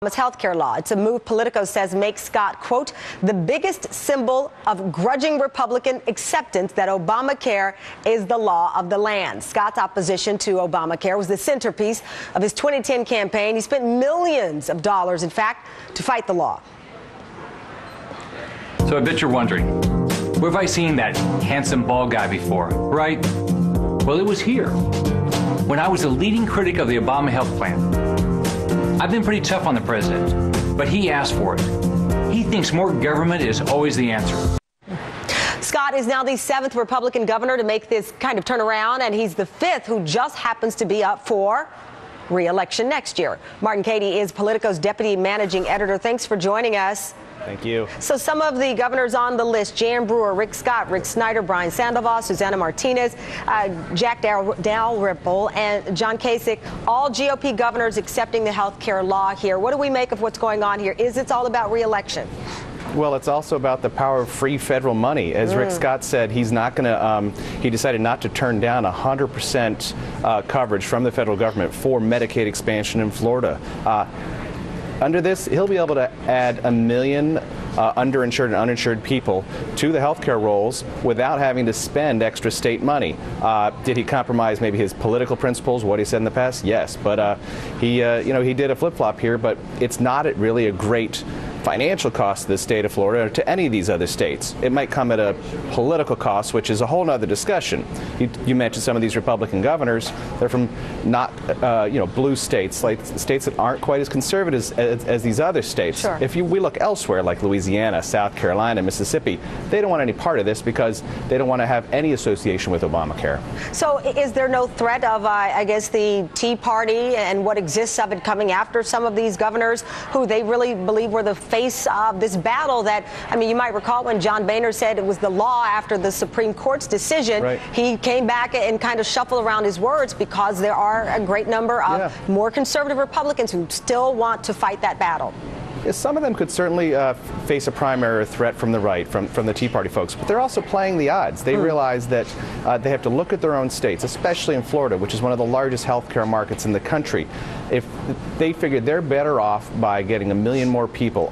Healthcare law. It's a move Politico says makes Scott, quote, the biggest symbol of grudging Republican acceptance that Obamacare is the law of the land. Scott's opposition to Obamacare was the centerpiece of his 2010 campaign. He spent millions of dollars, in fact, to fight the law. So I bet you're wondering, where have I seen that handsome bald guy before, right? Well, it was here, when I was a leading critic of the Obama health plan. I've been pretty tough on the president, but he asked for it. He thinks more government is always the answer. Scott is now the 7th Republican governor to make this kind of turnaround, and he's the 5th who just happens to be up for re-election next year. Martin Cady is Politico's deputy managing editor. Thanks for joining us. Thank you. So some of the governors on the list: Jan Brewer, Rick Scott, Rick Snyder, Brian Sandoval, Susana Martinez, Jack Dalrymple, and John Kasich, all GOP governors accepting the health care law here. What do we make of what's going on here? Is it all about re-election? Well, it's also about the power of free federal money. As Rick Scott said, he's not going to, he decided not to turn down 100% coverage from the federal government for Medicaid expansion in Florida. Under this, he'll be able to add 1 million underinsured and uninsured people to the healthcare rolls without having to spend extra state money. Did he compromise maybe his political principles, what he said in the past? Yes, but he did a flip-flop here, but it's not really a great financial cost to the state of Florida or to any of these other states. It might come at a political cost, which is a whole other discussion. You mentioned some of these Republican governors. They're from not, blue states, like states that aren't quite as conservative as these other states. Sure. If we look elsewhere, like Louisiana, South Carolina, Mississippi, they don't want any part of this because they don't want to have any association with Obamacare. So is there no threat of, I guess, the Tea Party and what exists of it coming after some of these governors who they really believe were the face of this battle that, I mean, you might recall when John Boehner said it was the law after the Supreme Court's decision. Right. He came back and kind of shuffled around his words because there are a great number of more conservative Republicans who still want to fight that battle. Some of them could certainly face a primary threat from the right, from the Tea Party folks, but they're also playing the odds. They realize that they have to look at their own states, especially in Florida, which is one of the largest healthcare markets in the country. If they figure they're better off by getting 1 million more people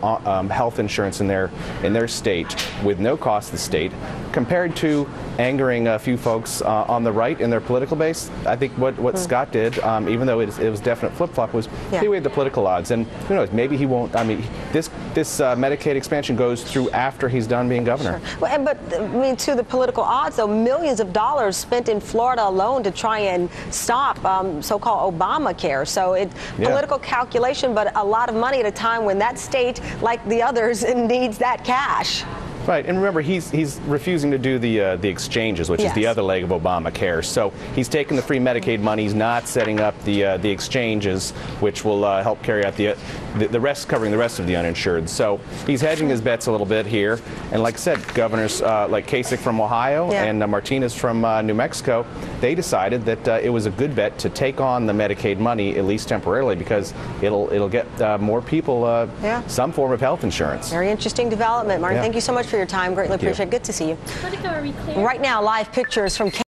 health insurance in their state with no cost to the state, compared to angering a few folks on the right in their political base, I think what Scott did, even though it was definite flip-flop, was he weighed the political odds. And who knows, maybe he won't. I mean, this Medicaid expansion goes through after he's done being governor. Sure. Well, but I mean, to the political odds, though, millions of dollars spent in Florida alone to try and stop so-called Obamacare. So it's political calculation, but a lot of money at a time when that state, like the others, needs that cash. Right, and remember, he's refusing to do the exchanges, which is the other leg of Obamacare. So he's taking the free Medicaid money. He's not setting up the exchanges, which will help carry out the rest, covering the rest of the uninsured. So he's hedging his bets a little bit here. And like I said, governors like Kasich from Ohio and Martinez from New Mexico, they decided that it was a good bet to take on the Medicaid money, at least temporarily, because it'll get more people some form of health insurance. Very interesting development, Martin. Thank you so much for your time. Greatly appreciate it. Good to see you. Are we clear? Right now, live pictures from